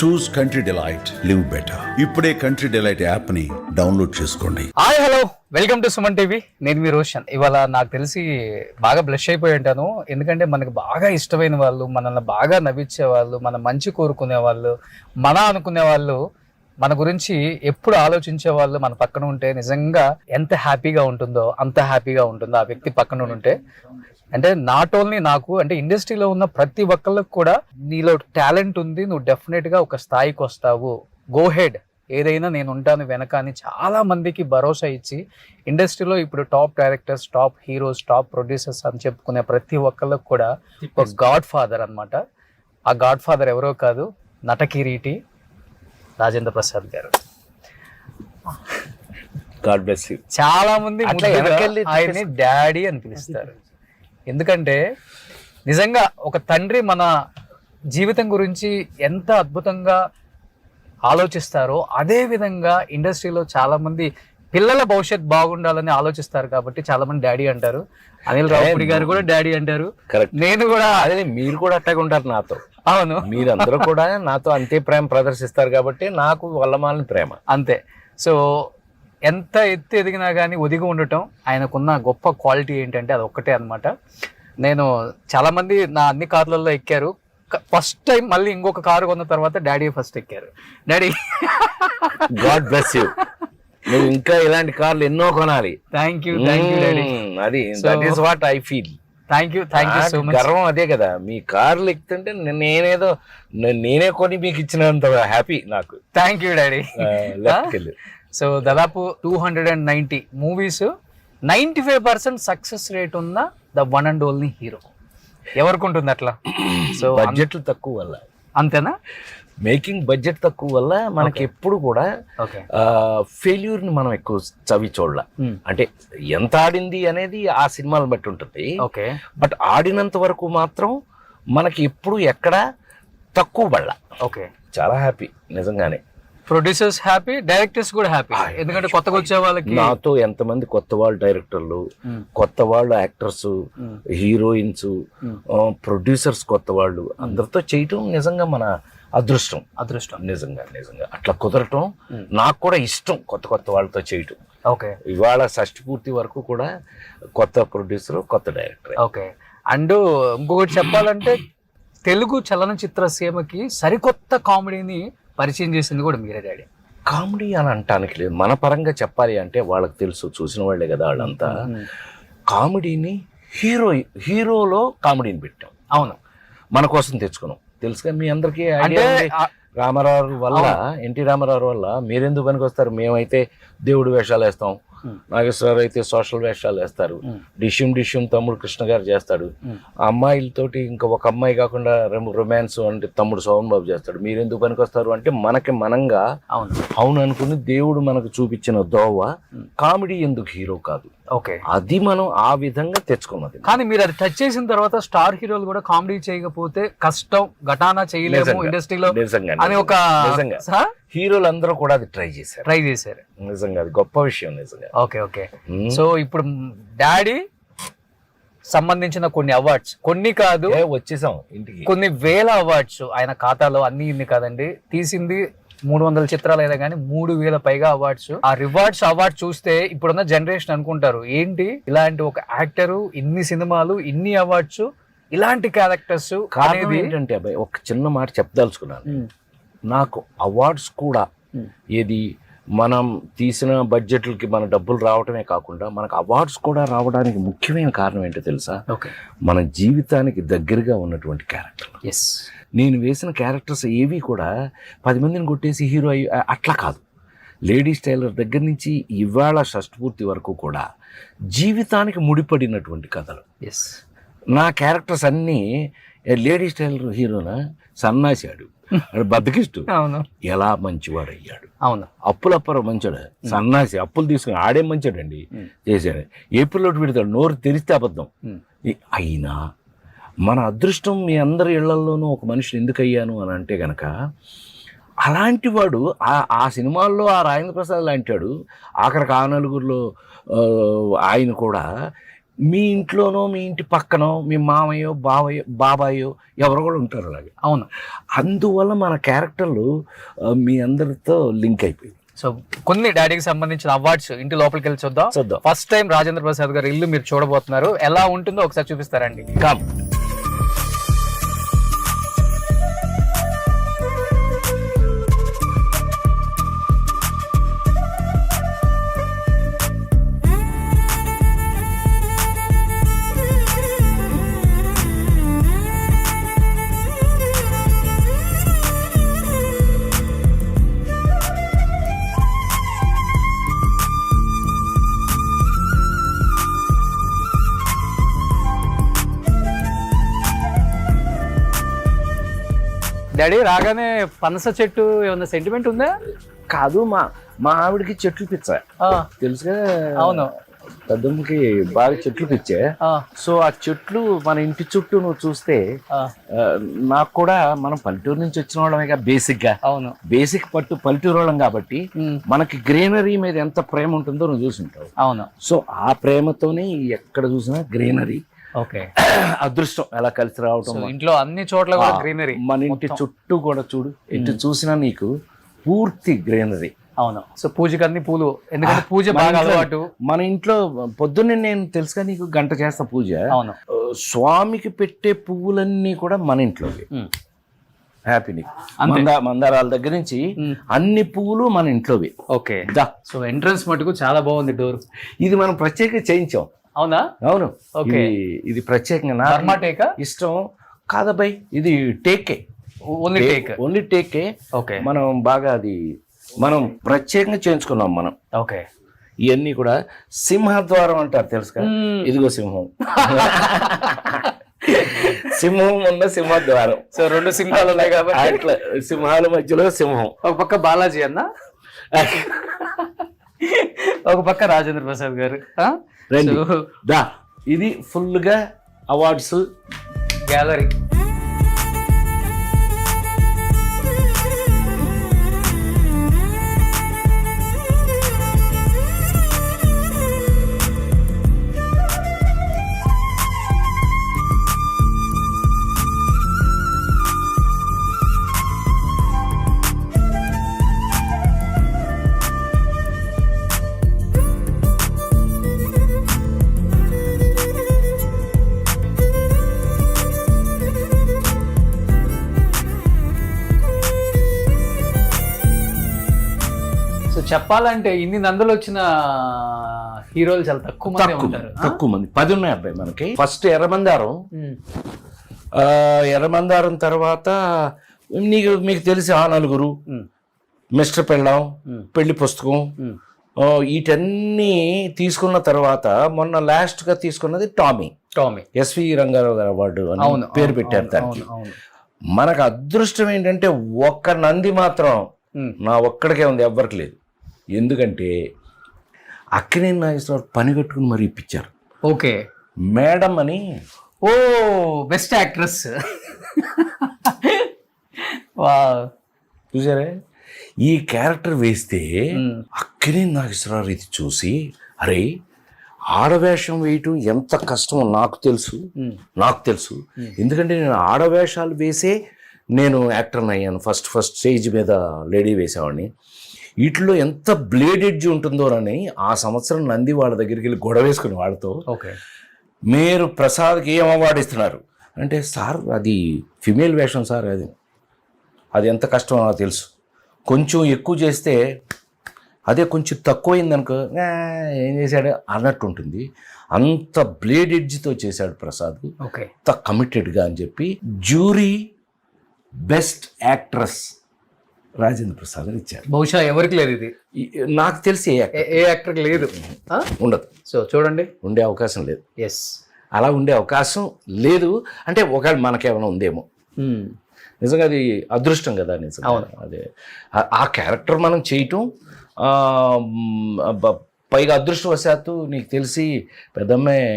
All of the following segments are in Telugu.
చూస్ కంట్రీ డిలైట్, లివ్ బెటర్. ఇప్పుడే కంట్రీ డిలైట్ యాప్ ని డౌన్లోడ్ చేసుకోండి. Hi hello, welcome to Suman TV. నేను మీ రోషన్. ఇవాళ నాకు తెలిసి బాగా బ్లష్ అయిపోయి ఉంటాను. ఎందుకంటే మనకు బాగా ఇష్టమైన వాళ్ళు, మనల్ని బాగా నవ్వించే వాళ్ళు, మన మంచి కోరుకునే వాళ్ళు, మన అనుకునే వాళ్ళు, మన గురించి ఎప్పుడు ఆలోచించే వాళ్ళు మన పక్కన ఉంటే నిజంగా ఎంత హ్యాపీగా ఉంటుందో అంత హ్యాపీగా ఉంటుందో ఆ వ్యక్తి పక్కన ఉంటే. అంటే నాట్ ఓన్లీ నాకు, అంటే ఇండస్ట్రీలో ఉన్న ప్రతి ఒక్కళ్ళకి కూడా నీలో టాలెంట్ ఉంది, నువ్వు డెఫినెట్గా ఒక స్థాయికి వస్తావు, గో హెడ్, ఏదైనా నేను ఉంటాను వెనక అని చాలా మందికి భరోసా ఇచ్చి ఇండస్ట్రీలో ఇప్పుడు top directors, top heroes, top producers అని చెప్పుకునే ప్రతి ఒక్కళ్ళకి కూడా ఒక గాడ్ ఫాదర్ అనమాట. ఆ గాడ్ ఫాదర్ ఎవరో కాదు, నటకిరీటి రాజేంద్ర ప్రసాద్ గారు. God bless you. చాలా మంది ఆయన్ని డాడీ అని పిలుస్తారు. ఎందుకంటే నిజంగా ఒక తండ్రి మన జీవితం గురించి ఎంత అద్భుతంగా ఆలోచిస్తారో అదే విధంగా ఇండస్ట్రీలో చాలా మంది పిల్లల భవిష్యత్ బాగుండాలని ఆలోచిస్తారు కాబట్టి చాలా మంది డాడీ అంటారు. అనిల్ రావుపూడి గారు కూడా డాడీ అంటారు. నేను కూడా అదే, మీరు కూడా అట్టగా ఉంటారు నాతో. అవును, మీరందరూ కూడా నాతో అంతే ప్రేమ ప్రదర్శిస్తారు కాబట్టి నాకు వల్లమాలని ప్రేమ అంతే. సో ఎంత ఎత్తు ఎదిగినా కానీ ఒదిగి ఉండటం ఆయనకున్న గొప్ప క్వాలిటీ ఏంటంటే అది ఒక్కటే అనమాట. నేను చాలా మంది నా అన్ని కార్లలో ఎక్కారు, ఫస్ట్ టైం మళ్ళీ ఇంకొక కారు కొన్న తర్వాత డాడీ ఫస్ట్ ఎక్కారు. Daddy God bless you. నువ్వు ఇంకా ఇలాంటి కార్లు ఎన్నో కొనాలి. Thank you daddy. అది that is what I feel. Thank you so much. గర్వం అదే కదా, మీ కార్లు ఎక్కుతుంటే నేనే కొని మీకు ఇచ్చినంత హ్యాపీ నాకు. Thank you daddy. సో దాదాపు 290 మూవీస్, 95% సక్సెస్ రేట్ ఉన్న the one and only hero. ఎవరికి ఉంటుంది అట్లా? సో బడ్జెట్లు తక్కువ వల్ల, అంతేనా, మేకింగ్ బడ్జెట్ తక్కువ వల్ల మనకి ఎప్పుడు కూడా ఫెయిల్యూర్ ని మనం ఎక్కువ చవి చూడాల. అంటే ఎంత ఆడింది అనేది ఆ సినిమాలను బట్టి ఉంటుంది. బట్ ఆడినంత వరకు మాత్రం మనకి ఎప్పుడు ఎక్కడ తక్కువ పడాల. చాలా హ్యాపీ నిజంగానే. ప్రొడ్యూసర్స్ హ్యాపీ, డైరెక్టర్స్ కూడా హ్యాపీ. ఎందుకంటే కొత్తగా వచ్చే వాళ్ళకి నాతో ఎంతమంది కొత్త వాళ్ళు డైరెక్టర్లు, కొత్త వాళ్ళు యాక్టర్స్, హీరోయిన్స్, ప్రొడ్యూసర్స్ కొత్త వాళ్ళు అందరితో చేయటం నిజంగా మన అదృష్టం. నిజంగా అట్లా కుదరటం నాకు కూడా ఇష్టం, కొత్త కొత్త వాళ్ళతో చేయటం. ఇవాళ షష్టి పూర్తి వరకు కూడా కొత్త ప్రొడ్యూసర్, కొత్త డైరెక్టర్. అండ్ ఇంకొకటి చెప్పాలంటే తెలుగు చలనచిత్ర సీమకి సరికొత్త కామెడీని పరిచయం చేసింది కూడా మీరే డాడీ. కామెడీ అని అంటానికి లేదు, మన పరంగా చెప్పాలి అంటే వాళ్ళకి తెలుసు, చూసిన వాళ్ళే కదా వాళ్ళంతా. కామెడీని హీరోలో కామెడీని పెట్టాం. అవును, మన కోసం తెచ్చుకున్నాం. తెలుసుగా మీ అందరికీ ఐడియా. రామారావు వల్ల, ఎన్టీ రామారావు వల్ల మీరెందుకు పనికి వస్తారు, మేమైతే దేవుడు వేషాలు వేస్తాం, నాగేశ్వరరావు అయితే సోషల్ వేషాలు వేస్తారు, డిష్యూమ్ తమ్ముడు కృష్ణ గారు చేస్తాడు, అమ్మాయిలతోటి ఇంకా ఒక అమ్మాయి కాకుండా రొమాన్స్ అంటే తమ్ముడు సోమన్ బాబు చేస్తాడు. మీరెందుకు పనికి వస్తారు అంటే మనకి మనంగా అవును అనుకుని దేవుడు మనకు చూపించిన దోవ కామెడీ ఎందుకు హీరో కాదు, అది మనం ఆ విధంగా తెచ్చుకున్నది. కానీ మీరు అది టచ్ చేసిన తర్వాత స్టార్ హీరోలు కూడా కామెడీ చేయకపోతే కష్టం, ఘటానా చేయలేము ఇండస్ట్రీలో అని ఒక హీరోలు అందరూ కూడా అది ట్రై చేశారు. నిజంగా అది గొప్ప విషయం నిజంగా. ఓకే. సో ఇప్పుడు డాడీ సంబంధించిన కొన్ని అవార్డ్స్, కొన్ని కాదు వచ్చేసాం ఇంటికి, కొన్ని వేల అవార్డ్స్ ఆయన ఖాతాలో. అన్ని ఇన్ని కాదండి, తీసింది 300 చిత్రాలు అయినా కానీ 3000 పైగా అవార్డ్స్. ఆ అవార్డ్ చూస్తే ఇప్పుడున్న జనరేషన్ అనుకుంటారు ఏంటి ఇలాంటి ఒక యాక్టరు, ఇన్ని సినిమాలు, ఇన్ని అవార్డ్స్, ఇలాంటి క్యారెక్టర్స్. కారణం ఏంటంటే అబ్బాయి ఒక చిన్న మాట చెప్పదలుచుకున్నాను. నాకు అవార్డ్స్ కూడా ఏది మనం తీసిన బడ్జెట్లకి మన డబ్బులు రావటమే కాకుండా మనకు అవార్డ్స్ కూడా రావడానికి ముఖ్యమైన కారణం ఏంటో తెలుసా? మన జీవితానికి దగ్గరగా ఉన్నటువంటి క్యారెక్టర్. నేను వేసిన క్యారెక్టర్స్ ఏవి కూడా 10 మందిని కొట్టేసి హీరో అట్లా కాదు. లేడీస్ టైలర్ దగ్గర నుంచి ఇవాళ షష్టిపూర్తి వరకు కూడా జీవితానికి ముడిపడినటువంటి కథలు. నా క్యారెక్టర్స్ అన్నీ లేడీస్ టైలర్ హీరోనా సన్నాసాడు, బద్దకిష్టు, ఎలా మంచివాడు అయ్యాడు, అప్పులప్పర మంచాడు, సన్నాసి అప్పులు తీసుకుని ఆడే మంచాడండి చేశాడు, ఏప్రిల్లో పెడతాడు, నోరు తెరిస్తే అబద్ధం. అయినా మన అదృష్టం మీ అందరి ఇళ్లలోనూ ఒక మనిషిని ఎందుకు అయ్యాను అని అంటే గనక అలాంటి వాడు ఆ సినిమాల్లో ఆ రాజేంద్ర ప్రసాద్ లాంటి వాడు, ఆఖరికి ఆ నలుగురిలో ఆయన కూడా మీ ఇంట్లోనో మీ ఇంటి పక్కనో మీ మామయ్యో బాబాయో ఎవరో కూడా ఉంటారు అలాగే. అవును. అందువల్ల మన క్యారెక్టర్లు మీ అందరితో లింక్ అయిపోయింది. సో కొన్ని డాడీకి సంబంధించిన అవార్డ్స్ ఇంటి లోపలికి వెళ్ళి చూద్దాం. ఫస్ట్ టైం రాజేంద్ర ప్రసాద్ గారి ఇల్లు మీరు చూడబోతున్నారు, ఎలా ఉంటుందో ఒకసారి చూపిస్తారండి. కమ్. డాడీ రాగానే పనస చెట్టు ఏమన్నా సెంటిమెంట్ ఉందా? కాదు, మా ఆవిడకి చెట్లు పిచ్చ తెలుసుగా. అవును, పెద్దమ్మకి బాగా చెట్లు పిచ్చే. సో ఆ చెట్లు మన ఇంటి చుట్టూ నువ్వు చూస్తే నాకు కూడా మనం పల్లెటూరు నుంచి వచ్చిన వాళ్ళమే బేసిక్ గా. అవును, బేసిక్ పల్లెటూరు వాళ్ళం కాబట్టి మనకి గ్రీనరీ మీద ఎంత ప్రేమ ఉంటుందో నువ్వు చూసుంటావు. అవును. సో ఆ ప్రేమతోనే ఎక్కడ చూసినా గ్రీనరీ. ఓకే, అదృష్టం ఎలా కలిసి రావటం. ఇంట్లో అన్ని చోట్ల కూడా గ్రీనరీ. మన ఇంటి చుట్టూ కూడా చూడు, ఎటు చూసినా నీకు పూర్తి గ్రీనరీ. అవును. సో పూజకి అన్ని పూలు, ఎందుకంటే పూజ బాగా అలవాటు మన ఇంట్లో. పొద్దున్నే నేను తెలుసుగా నీకు గంట చేస్తా పూజ. అవును. స్వామికి పెట్టే పువ్వులన్నీ కూడా మన ఇంట్లోవి. హ్యాపీ నీకు. మందారాల దగ్గర నుంచి అన్ని పువ్వులు మన ఇంట్లోవి. ఓకే. సో ఎంట్రన్స్ మటుకు చాలా బాగుంది డోర్. ఇది మనం ప్రత్యేకంగా చేయించాం. అవునా? అవును. ఓకే. ఇది ప్రత్యేకంగా ఇష్టం కాదబ్బాయి, ఇది టేకే. ఓన్లీ టేకే. ఓకే. మనం బాగా అది మనం ప్రత్యేకంగా చేయించుకున్నాం మనం. ఓకే. ఇవన్నీ కూడా సింహద్వారం అంటారు తెలుసుగా. ఇదిగో సింహం. సింహం ఉన్న సింహద్వారం. సో 2 సింహాలు ఉన్నాయి కాబట్టి అట్లా సింహాల మధ్యలో సింహం. ఒక పక్క బాలాజీ అన్న, ఒక పక్క రాజేంద్ర ప్రసాద్ గారు. ఇది ఫుల్ గా అవార్డ్స్ గ్యాలరీ. చెప్పాలంటే ఇన్ని నందులు వచ్చిన హీరోలు చాలా తక్కువ మంది ఉంటారు. తక్కువ మంది, 10 ఉన్నాయి అబ్బాయి మనకి. ఫస్ట్ ఎర్రమందారం తర్వాత మీకు తెలిసి ఆ నలుగురు, మిస్టర్ పెళ్ళాం, పెళ్లి పుస్తకం, వీటన్నీ తీసుకున్న తర్వాత మొన్న లాస్ట్ గా తీసుకున్నది టామీ. ఎస్వి రంగారావు గారు అవార్డు అని పేరు పెట్టారు దానికి. మనకు అదృష్టం ఏంటంటే ఒక్క నంది మాత్రం నా ఒక్కడికే ఉంది, ఎవ్వరికి లేదు. ఎందుకంటే అక్కినేని నాగేశ్వరరావు పని కట్టుకుని మరీ ఇప్పించారు. ఓకే. మేడం అని. ఓ, బెస్ట్ యాక్ట్రెస్. చూసారా, ఈ క్యారెక్టర్ వేస్తే అక్కినేని నాగేశ్వరరావు ఇది చూసి, అరే ఆడవేషం వేయటం ఎంత కష్టమో నాకు తెలుసు. ఎందుకంటే నేను ఆడవేషాలు వేసే నేను యాక్టర్ని అయ్యాను. ఫస్ట్ స్టేజ్ మీద లేడీ వేసేవాడిని. వీటిలో ఎంత బ్లేడ్ ఎడ్జ్ ఉంటుందో అని ఆ సంవత్సరం నంది వాళ్ళ దగ్గరికి వెళ్ళి గొడవ వేసుకుని వాళ్ళతో, మీరు ప్రసాద్కి ఏం అవార్డు ఇస్తున్నారు అంటే, సార్ అది ఫిమేల్ వేషం సార్, అది ఎంత కష్టమో నాకు తెలుసు. కొంచెం ఎక్కువ చేస్తే అదే కొంచెం తక్కువైందనుకో ఏం చేశాడు అన్నట్టు ఉంటుంది. అంత బ్లేడ్ ఎడ్జ్తో చేశాడు ప్రసాద్, అంత కమిటెడ్గా అని చెప్పి jury best actress Rajendra Prasad అని ఇచ్చారు. బహుశా ఎవరికి లేదు ఇది, నాకు తెలిసి ఏ యాక్టర్కి లేదు, ఉండదు. సో చూడండి, ఉండే అవకాశం లేదు. ఎస్, అలా ఉండే అవకాశం లేదు. అంటే ఒకవేళ మనకేమైనా ఉందేమో. నిజంగా అది అదృష్టం కదా. నిజంగా అదే ఆ క్యారెక్టర్ మనం చేయటం. పైగా అదృష్టవశాత్తు నీకు తెలిసి పెద్దమ్మాయి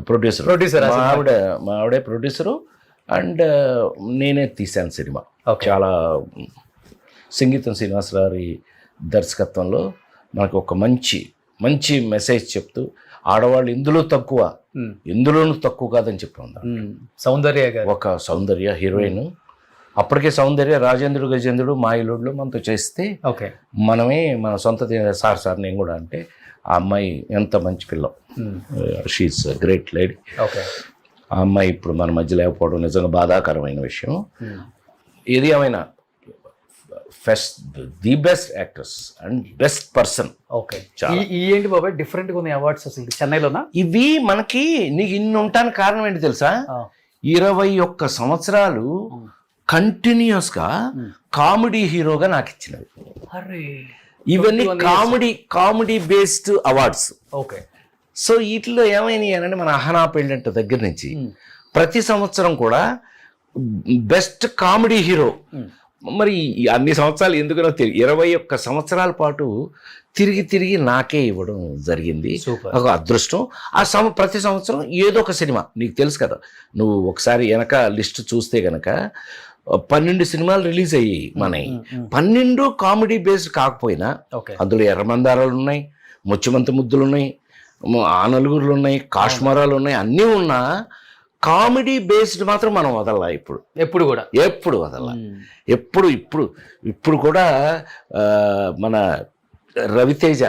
ప్రొడ్యూసర్, మా ఆవిడే ప్రొడ్యూసరు. అండ్ నేనే తీశాను సినిమా. చాలా సంగీతం శ్రీనివాసరావు దర్శకత్వంలో మనకు ఒక మంచి మెసేజ్ చెప్తూ ఆడవాళ్ళు ఇందులో తక్కువ, ఎందులోనూ తక్కువ కాదని చెప్పి ఉందా. సౌందర్య గారు ఒక సౌందర్య హీరోయిన్, అప్పటికే సౌందర్య రాజేంద్రుడు గజేంద్రుడు మాయలుడులో మనతో చేస్తే ఓకే మనమే మన సొంత సార్ నేను కూడా అంటే ఆ అమ్మాయి ఎంత మంచి పిల్ల, షీఈస్ గ్రేట్ లేడీ. ఓకే ఆ అమ్మాయి ఇప్పుడు మన మధ్య లేకపోవడం నిజంగా బాధాకరమైన విషయం. ఏది ఏమైనా the best actress and best person. Okay ఈ ఏంటి బాబాయ్ డిఫరెంట్గా ఉన్నాయి అవార్డ్స్ అసలు చెన్నైలోనా? ఇవి మనకి నీకు ఇన్ని ఉండటానికి కారణం ఏంటి తెలుసా? 21 సంవత్సరాలు కంటిన్యూస్గా కామెడీ హీరోగా నాకు ఇచ్చినవి. ఇవన్నీ comedy based awards. Okay so వీటిలో ఏమైనాయి అంటే మన అహనా పెళ్ళంట దగ్గర నుంచి ప్రతి సంవత్సరం కూడా బెస్ట్ కామెడీ హీరో. మరి అన్ని సంవత్సరాలు ఎందుకు నాకు తెలియదు, 21 సంవత్సరాల పాటు తిరిగి నాకే ఇవ్వడం జరిగింది. ఒక అదృష్టం. ప్రతి సంవత్సరం ఏదో ఒక సినిమా, నీకు తెలుసు కదా, నువ్వు ఒకసారి వెనక లిస్ట్ చూస్తే గనక 12 సినిమాలు రిలీజ్ అయ్యాయి మనవి. 12 కామెడీ బేస్డ్ కాకపోయినా అందులో ఎర్రమందారాలు ఉన్నాయి, ముత్యమంత ముద్దులు ఉన్నాయి, ఆ నలుగురులు ఉన్నాయి, కాశ్మరాలు ఉన్నాయి, అన్నీ ఉన్నా కామెడీ బేస్డ్ మాత్రం మనం వదల్లా. ఎప్పుడు వదల్లా. ఇప్పుడు కూడా మన రవితేజ,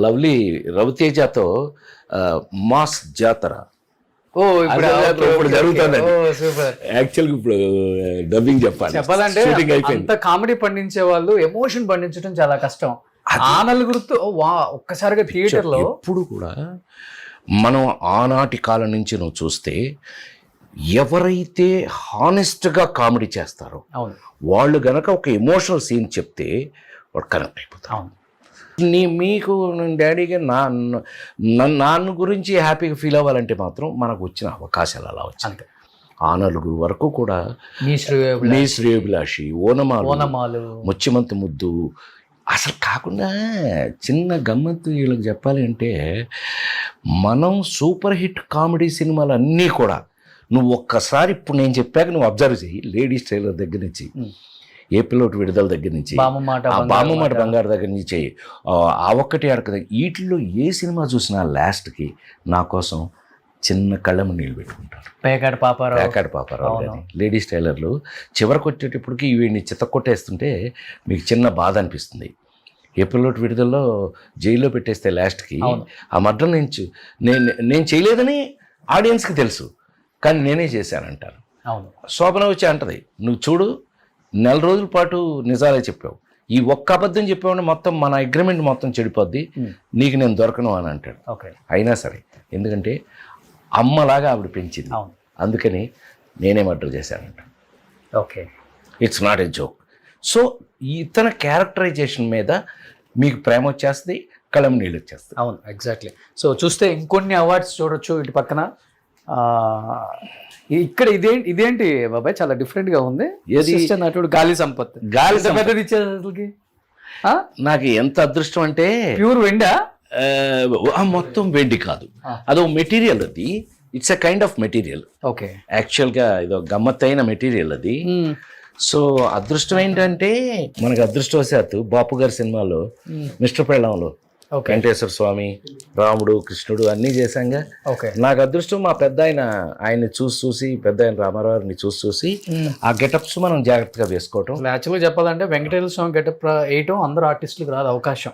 లవ్లీ రవితేజతో మాస్ జాతర ఇప్పుడు జరుగుతుంది. యాక్చువల్గా ఇప్పుడు డబ్బింగ్ చెప్పాలంటే అంత కామెడీ పండించే వాళ్ళు ఎమోషన్ పండించడం చాలా కష్టం. ఆ నలుగురితో ఒక్కసారిగా థియేటర్ లో ఇప్పుడు కూడా మనం ఆనాటి కాలం నుంచి నువ్వు చూస్తే ఎవరైతే హానెస్ట్గా కామెడీ చేస్తారో వాళ్ళు గనక ఒక ఎమోషనల్ సీన్ చెప్తే వాడు కనెక్ట్ అయిపోతారు. మీకు డాడీగా నాన్న గురించి హ్యాపీగా ఫీల్ అవ్వాలంటే మాత్రం మనకు వచ్చిన అవకాశాలు అలా వచ్చాయి. ఆ నలుగురు వరకు కూడా నీ శ్రేయోభిలాషి, ఓనమాలు, ముత్యమంత ముద్దు, అసలు కాకుండా చిన్న గమ్మత్తు వీళ్ళకి చెప్పాలి అంటే మనం సూపర్ హిట్ కామెడీ సినిమాలు అన్నీ కూడా నువ్వు ఒక్కసారి ఇప్పుడు నేను చెప్పాక నువ్వు అబ్జర్వ్ చెయ్యి. లేడీస్ టైలర్ దగ్గర నుంచి, ఏ పిల్లోటి విడుదల దగ్గర నుంచి, బామ్మమాట బంగారు దగ్గర నుంచి చెయ్యి, ఆ ఒక్కటి అడగ వీటిల్లో ఏ సినిమా చూసినా లాస్ట్కి నా కోసం చిన్న కళ్ళము నీళ్ళు పెట్టుకుంటారు. పేకాట పాపారావు కానీ లేడీస్ టైలర్లు చివరికి వచ్చేటప్పటికి వీడిని చితక్కొట్టేస్తుంటే మీకు చిన్న బాధ అనిపిస్తుంది. ఏ పిల్లోటి విడుదలలో జైల్లో పెట్టేస్తే లాస్ట్కి ఆ మర్డర్ నేను చేయలేదని ఆడియన్స్కి తెలుసు, కానీ నేనే చేశానంటారు. శోభన వచ్చి అంటది, నువ్వు చూడు 4 రోజుల పాటు నిజాలే చెప్పావు, ఈ ఒక్క అబద్ధం చెప్పావు మొత్తం మన అగ్రిమెంట్ మొత్తం చెడిపోద్ది, నీకు నేను దొరకను అని అంటాడు. అయినా సరే, ఎందుకంటే అమ్మలాగా ఆవిడ పెంచింది, అందుకని నేనే మర్డర్ చేశానంట. It's not a joke. So ఇతన క్యారెక్టరైజేషన్ మీద మీకు ప్రేమ వచ్చేస్తుంది, కళ్ళం నీళ్ళు వచ్చేస్తుంది. అవును, ఎగ్జాక్ట్లీ. సో చూస్తే ఇంకొన్ని అవార్డ్స్ చూడొచ్చు ఇటు పక్కన. ఇక్కడ ఇదేంటి బాబాయ్, చాలా డిఫరెంట్ గా ఉంది. నటుడు గాలి సంపత్ ఇచ్చేసరికి నాకు ఎంత అదృష్టం అంటే ప్యూర్ వెండా, మొత్తం వెండి కాదు, అదో మెటీరియల్, అది it's a kind of material. Okay, యాక్చువల్గా ఇదో గమ్మత్తైన మెటీరియల్ అది. సో అదృష్టం ఏంటంటే మనకు అదృష్టవశాత్తు బాపు గారి సినిమాలో మిస్టర్ పెళ్ళంలో వెంకటేశ్వర స్వామి, రాముడు, కృష్ణుడు అన్నీ చేశాంగా. నాకు అదృష్టం మా పెద్ద ఆయన్ని చూసి పెద్ద ఆయన రామారావుని చూసి ఆ గెటప్స్ మనం జాగ్రత్తగా వేసుకోవటం. యాక్చువల్గా చెప్పాలంటే వెంకటేశ్వర స్వామి గెటప్ వేయటం అందరూ ఆర్టిస్టులకు రాదు అవకాశం.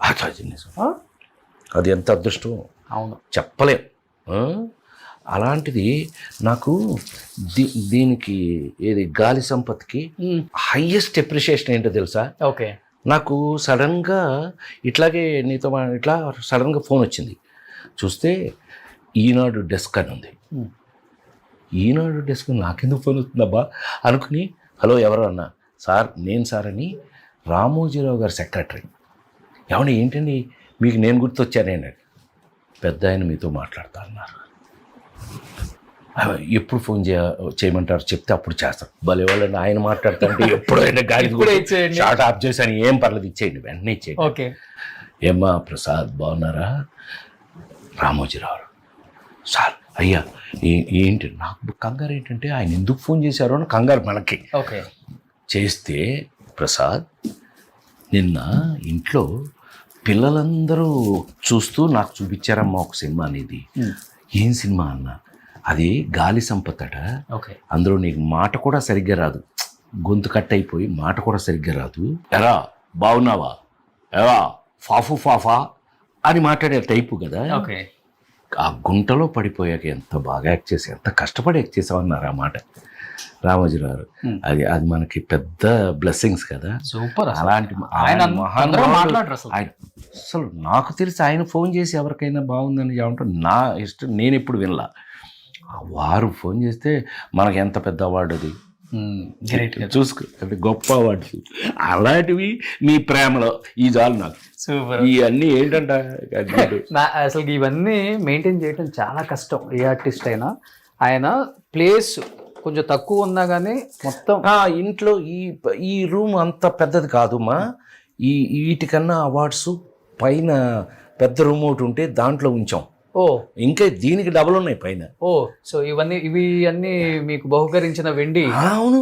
అది ఎంత అదృష్టం అవును, చెప్పలేం. అలాంటిది నాకు దీనికి ఏది గాలి సంపత్కి హైయెస్ట్ అప్రిషియేషన్ ఏంటో తెలుసా? నాకు సడన్గా ఇట్లాగే నీతో ఇట్లా సడన్గా ఫోన్ వచ్చింది, చూస్తే ఈనాడు డెస్క్ అని ఉంది. ఈనాడు డెస్క్ నాకెందుకు ఫోన్ వస్తుందబ్బా అనుకుని హలో ఎవరు అన్నా, నేను సార్ అని రామోజీరావు గారి సెక్రటరీ. ఏమండి ఏంటండి మీకు నేను గుర్తొచ్చానేనండి, పెద్ద ఆయన మీతో మాట్లాడతా అన్నారు. ఎప్పుడు ఫోన్ చేయమంటారు చెప్తే అప్పుడు చేస్తాను. భలే వాళ్ళని ఆయన మాట్లాడతారంటే ఎప్పుడైనా గాడి షార్ట్ ఆఫ్ చేశాను, ఏం పర్లేదు ఇచ్చేయండి, వెంటనే ఇచ్చేయండి. ఏమ్మా ప్రసాద్ బాగున్నారా? రామోజీరావు సార్, అయ్యా ఏంటి నాకు కంగారు ఏంటంటే ఆయన ఎందుకు ఫోన్ చేశారో అని కంగారు మనకి. చేస్తే ప్రసాద్ నిన్న ఇంట్లో పిల్లలందరూ చూస్తూ నాకు చూపించారమ్మా ఒక సినిమా అనేది. ఏం సినిమా అన్న? అది గాలి సంపదట. ఓకే. అందులో నీకు మాట కూడా సరిగ్గా రాదు, గొంతు కట్ అయిపోయి మాట కూడా సరిగ్గా రాదు. ఎరా బాగున్నావా, ఎరా ఫాఫు ఫాఫా అని మాట్లాడే టైపు కదా. ఓకే. ఆ గుంటలో పడిపోయాక ఎంత బాగా యాక్ట్ చేసి, ఎంత కష్టపడి యాక్ట్ చేసామన్నారు ఆ మాట రామోజీరావు. అది అది మనకి పెద్ద బ్లెస్సింగ్స్ కదా. సూపర్. అలాంటి ఆయన మహానుభావుడు. మాట్లాడరు అసలు. అసలు నాకు తెలిసి ఆయన ఫోన్ చేసి ఎవరికైనా బాగుందని చెప్పమంటే నా ఇష్టం, నేను ఎప్పుడు వినలా. వారు ఫోన్ చేస్తే మనకి ఎంత పెద్ద అవార్డు అది చూసుకో, అది గొప్ప అవార్డు. అలాంటివి మీ ప్రేమలో ఈ జాలు నాకు. సూపర్. ఇవన్నీ ఏంటంట అసలు ఇవన్నీ మెయింటైన్ చేయడం చాలా కష్టం. ఏ ఆర్టిస్ట్ అయినా ఆయన ప్లేస్ కొంచెం తక్కువ ఉన్నా కానీ మొత్తం ఇంట్లో ఈ రూమ్ అంత పెద్దది కాదు మా. వీటికన్నా అవార్డ్స్ పైన పెద్ద రూమ్ ఒకటి ఉంటే దాంట్లో ఉంచాం. ఓ, ఇంకా దీనికి డబల్ ఉన్నాయి పైన. ఓ, సో ఇవి అన్ని మీకు బహుకరించిన వెండి. అవును,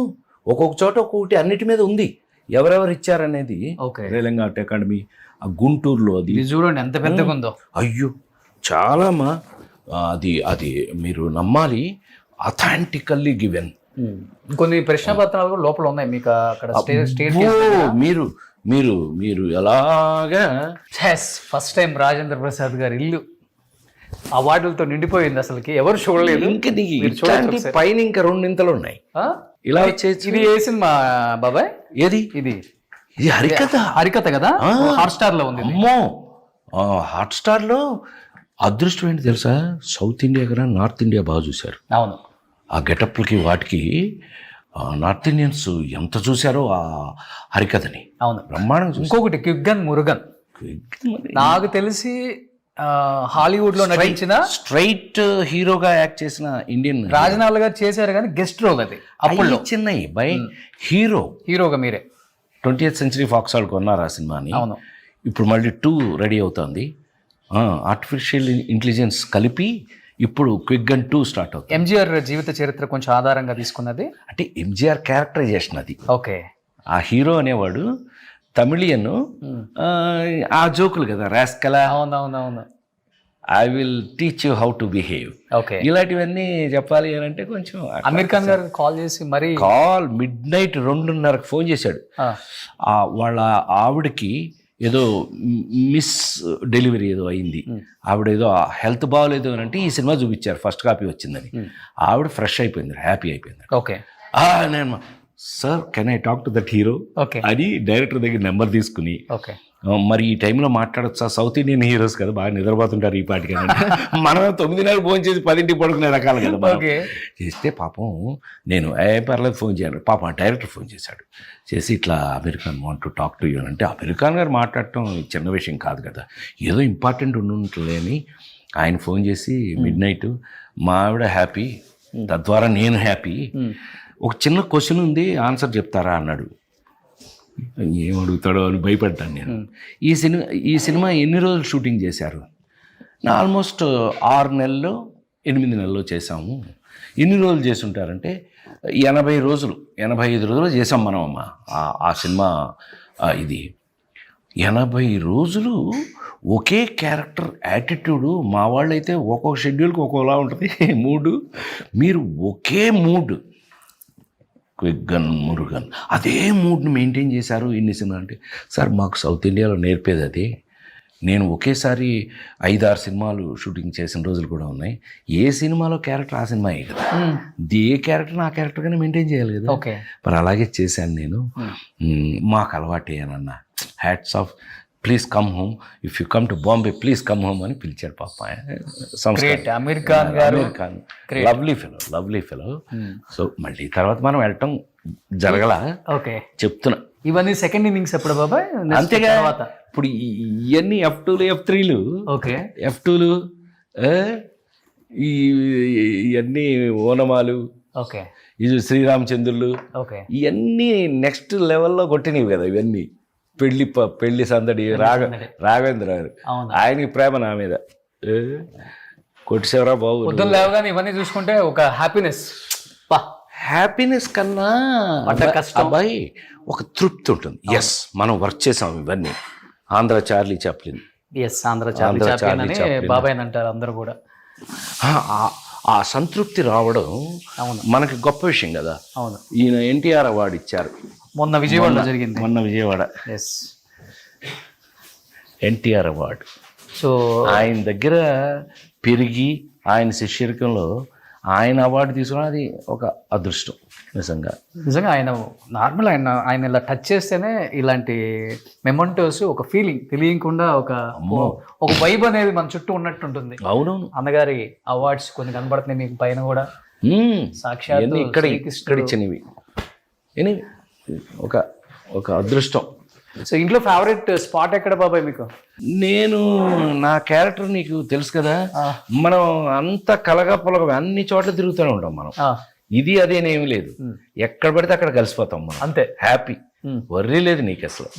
ఒక్కొక్క చోట ఒక్కొక్కటి అన్నిటి మీద ఉంది. ఎవరెవరు ఇచ్చారనేది. ఓకే. రేలంగా ఆర్ట్ అకాడమీ గుంటూరులో అది చూడండి ఎంత పెద్దగా ఉందో. అయ్యో చాలా మా. అది అది మీరు నమ్మాలి, అథెంటికల్లీ గివెన్. కొన్ని ప్రశ్న పత్రాలు కూడా లోపల ఉన్నాయి మీకు అక్కడ స్టేట్. మీరు మీరు మీరు ఎలాగా ఫస్ట్ టైం రాజేంద్ర ప్రసాద్ గారి ఇల్లు అవార్డులతో నిండిపోయింది. అసలుకి ఎవరు చూడలేదు. ఇంకా పైన ఇంకా రెండింతలు ఉన్నాయి. ఇలా ఇది ఏ సినిమా బాబాయ్? ఏది ఇది హరికథ. హరికథ కదా, హాట్ స్టార్ లో ఉంది. అమ్మో, హాట్ స్టార్ లో అదృష్టం ఏంటి తెలుసా, సౌత్ ఇండియా కన్నా నార్త్ ఇండియా బాగా చూశారు. అవును. ఆ గెటప్లకి వాటికి నార్త్ ఇండియన్స్ ఎంత చూశారో ఆ హరికథని. అవును, బ్రహ్మాండం. ఇంకొకటి కిగ్గన్ మురుగన్, నాకు తెలిసి హాలీవుడ్ లో నటించిన స్ట్రైట్ హీరోగా యాక్ట్ చేసిన ఇండియన్. రాజనాల్ గారు చేశారు కానీ గెస్ట్ రోల్ అది. అప్పుడు చిన్నవి బై హీరోగా మీరే 20th Century Fox వాళ్ళు కొన్నారు ఆ సినిమాని. అవును. ఇప్పుడు మళ్ళీ 2 రెడీ అవుతుంది. ఆర్టిఫిషియల్ ఇంటెలిజెన్స్ కలిపి ఇప్పుడు క్విగ్గన్ 2 స్టార్ట్ అవుతుంది. ఎంజీఆర్ జీవిత చరిత్ర కొంచెం ఆధారంగా తీసుకున్నది. అంటే ఎంజీఆర్ క్యారెక్టరైజేషన్ అది. ఓకే. ఆ హీరో అనేవాడు తమిళియన్. ఆ జోకులు కదా, రాస్కలా, అవునవునవును, I will teach you how to behave. Okay. ఇలాంటివన్నీ చెప్పాలి అని అంటే కొంచెం. అమీర్ ఖాన్ గారు కాల్ చేసి మరి మిడ్-నైట్ 2:30కి ఫోన్ చేశాడు. వాళ్ళ ఆవిడకి ఏదో మిస్ డెలివరీ ఏదో అయింది. ఆవిడ ఏదో హెల్త్ బాగోలేదు అని అంటే ఈ సినిమా చూపించారు, ఫస్ట్ కాపీ వచ్చిందని. ఆవిడ ఫ్రెష్ అయిపోయింది, హ్యాపీ అయిపోయింది. ఓకే. నేను sir can I talk to that hero అని డైరెక్టర్ దగ్గర నెంబర్ తీసుకుని, మరి ఈ టైంలో మాట్లాడచ్చా, సౌత్ ఇండియన్ హీరోస్ కదా బాగా నిద్రపోతుంటారు ఈ పాటికి. మనం 9:30 ఫోన్ చేసి 10ంటికి పడుకునే రకాలు కదా చేస్తే. పాపం నేను పర్లేదు ఫోన్ చేయాలి. పాపం డైరెక్టర్ ఫోన్ చేశాడు, చేసి ఇట్లా Aamir Khan want to talk to you అంటే. అమీర్ ఖాన్ గారు మాట్లాడటం చిన్న విషయం కాదు కదా, ఏదో ఇంపార్టెంట్ ఉండుంటలే అని ఆయన ఫోన్ చేసి మిడ్-నైట్ మా ఆవిడ హ్యాపీ, తద్వారా నేను హ్యాపీ, ఒక చిన్న క్వశ్చన్ ఉంది ఆన్సర్ చెప్తారా అన్నాడు. ఏం అడుగుతాడో అని భయపడ్డాను నేను. ఈ సినిమా ఎన్ని రోజులు షూటింగ్ చేశారు? ఆల్మోస్ట్ 6 నెలలు 8 నెలల్లో చేసాము. ఎన్ని రోజులు చేసి ఉంటారంటే 80 రోజులు 85 రోజులు చేసాం మనం అమ్మ ఆ సినిమా. ఇది 80 రోజులు ఒకే క్యారెక్టర్ యాటిట్యూడు. మా వాళ్ళైతే ఒక్కొక్క షెడ్యూల్కి ఒక్కోలా ఉంటుంది మూడు. మీరు ఒకే మూడ్, క్విగ్గన్ మురుగన్ అదే మూడ్ని మెయింటైన్ చేశారు. ఎన్ని సినిమా అంటే సార్ మాకు సౌత్ ఇండియాలో నేర్పేది అది. నేను ఒకేసారి 5-6 సినిమాలు షూటింగ్ చేసిన రోజులు కూడా ఉన్నాయి. ఏ సినిమాలో క్యారెక్టర్ ఆ సినిమాయే కదా, ఏ క్యారెక్టర్ ఆ క్యారెక్టర్గానే మెయింటైన్ చేయాలి కదా. మరి అలాగే చేశాను నేను. మాకు అలవాటేయనన్నా. Hats off, please come home, if you come to Bombay please come home అని పిలిచాడు పాప. అమీర్ ఖాన్ గారు, లవ్లీ ఫెలో. సో మళ్ళీ తర్వాత మనం వెళ్ళటం జరగల. ఓకే, చెప్తున్నా. ఇవన్నీ సెకండ్ ఇన్నింగ్స్ ఎప్పుడు బాబాయ్? అంతేగా. ఇప్పుడు ఇవన్నీ F2లు F3లు, ఓకే, F2లు, ఇవన్నీ ఓనమాలు, ఓకే, ఇది శ్రీరామచంద్రులు, ఓకే, ఇవన్నీ నెక్స్ట్ లెవెల్లో కొట్టినవి కదా. ఇవన్నీ పెళ్లి సందడి, రాఘవేంద్ర గారు, ఆయనకి ప్రేమ నా మీద కొట్టిసేవరా బాబు. పొద్దున్న లేవగానే ఇవన్నీ చూసుకుంటే ఒక హ్యాపీనెస్ కన్నా అబ్బాయి ఒక తృప్తి ఉంటుంది. ఎస్ మనం వర్క్ చేసాం ఇవన్నీ. Andhra Charlie Chaplin. Yes, Andhra Charlie Chaplin అని బాబాయ్ అని అంటారు అందరూ కూడా. ఆ సంతృప్తి రావడం అవును, మనకి గొప్ప విషయం కదా. అవును. ఈయన ఎన్టీఆర్ అవార్డు ఇచ్చారు మొన్న విజయవాడలో జరిగింది. మొన్న Vijayawada yes, NTR award. So ఆయన దగ్గర పెరిగి ఆయన శిష్యరికంలో ఆయన అవార్డు తీసుకోవడం అది ఒక అదృష్టం నిజంగా. నిజంగా ఆయన నార్మల్ ఆయన ఇలా టచ్ చేస్తేనే ఇలాంటి మెమెంటోస్ ఒక ఫీలింగ్ తెలియకుండా ఒక వైబ్ అనేది మన చుట్టూ ఉన్నట్టు ఉంటుంది. అవునవును. అన్నగారి అవార్డ్స్ కొన్ని కనబడుతున్నాయి మీకు పైన కూడా, సాక్షాత్ ఇక్కడ ఇచ్చినవి ఒక అదృష్టం. సో ఇంట్లో ఫేవరెట్ స్పాట్ ఎక్కడ బాబాయ్ మీకు? నేను నా క్యారెక్టర్ నీకు తెలుసు కదా, మనం అంత కలగా పొలగా అన్ని చోట్ల తిరుగుతూనే ఉంటాం మనం. ఇది అదేనేమి లేదు, ఎక్కడ పడితే అక్కడ కలిసిపోతాం మనం, అంతే. హ్యాపీ, వర్రీ లేదు నీకు అసలు.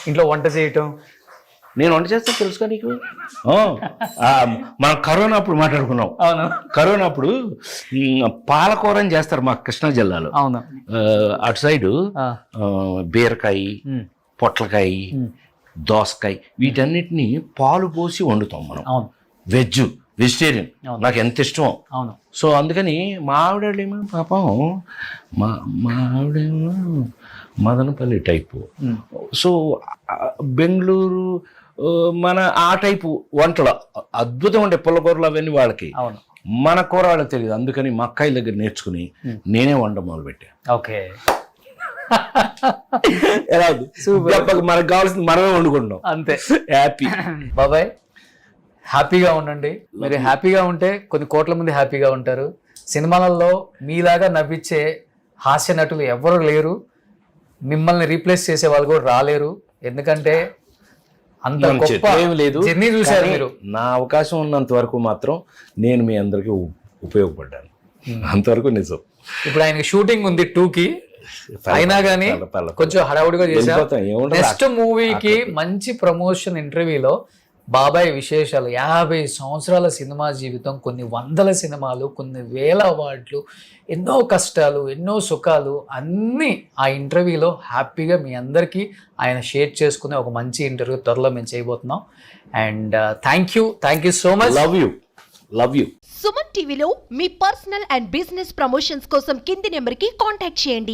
ఇంట్లో వంట చేయటం నేను వంట చేస్తా తెలుసుగా నీకు. మనం కరోనా అప్పుడు మాట్లాడుకున్నాం. అవును, కరోనా అప్పుడు పాలకూర అని చేస్తారు మా కృష్ణా జిల్లాలో. అవును, అటు సైడు బీరకాయ, పొట్లకాయ, దోసకాయ వీటన్నిటిని పాలు పోసి వండుతాం మనం. అవును, వెజిటేరియన్ నాకు ఎంత ఇష్టం. అవును. సో అందుకని మా ఆవిడేమో పాపం మా ఆవిడేమో మదనపల్లి టైపు. సో బెంగళూరు మన ఆ టైపు వంటలు అద్భుతం ఉండే పుల్లకూరలు అవన్నీ వాళ్ళకి, మన కూర వాళ్ళకి తెలియదు. అందుకని మా అక్కాయిల దగ్గర నేర్చుకుని నేనే వంట మొదలు పెట్టా. ఓకే, ఎలా మనకు కావాల్సింది మనమే వండుకుంటున్నాం, అంతే. హ్యాపీ. బాబాయ్ హ్యాపీగా ఉండండి. మీరు హ్యాపీగా ఉంటే కొన్ని కోట్ల మంది హ్యాపీగా ఉంటారు. సినిమాలలో మీలాగా నవ్వించే హాస్య నటులు ఎవరు లేరు, మిమ్మల్ని రీప్లేస్ చేసే వాళ్ళు కూడా రాలేరు. ఎందుకంటే అంత గొప్ప జర్నీ చూశారు మీరు. నా అవకాశం ఉన్నంత వరకు మాత్రం నేను మీ అందరికి ఉపయోగపడ్డాను, అంతవరకు నిజం. ఇప్పుడు ఆయనకి షూటింగ్ ఉంది 2కి, అయినా కానీ కొంచెం హడావుడిగా చేశారు. నెక్స్ట్ మూవీకి మంచి ప్రమోషన్ ఇంటర్వ్యూలో బాబాయ్ విశేషాలు, 50 సంవత్సరాల సినిమా జీవితం, కొన్ని వందల సినిమాలు, కొన్ని వేల అవార్డులు, ఎన్నో కష్టాలు, ఎన్నో సుఖాలు అన్నీ ఆ ఇంటర్వ్యూలో హ్యాపీగా మీ అందరికీ ఆయన షేర్ చేసుకునే ఒక మంచి ఇంటర్వ్యూ త్వరలో మేము చేయబోతున్నాం. And thank you so much. Love you. Suman టీవీలో మీ పర్సనల్ అండ్ బిజినెస్ ప్రమోషన్స్ కోసం కింది నెంబర్కి కాంటాక్ట్ చేయండి.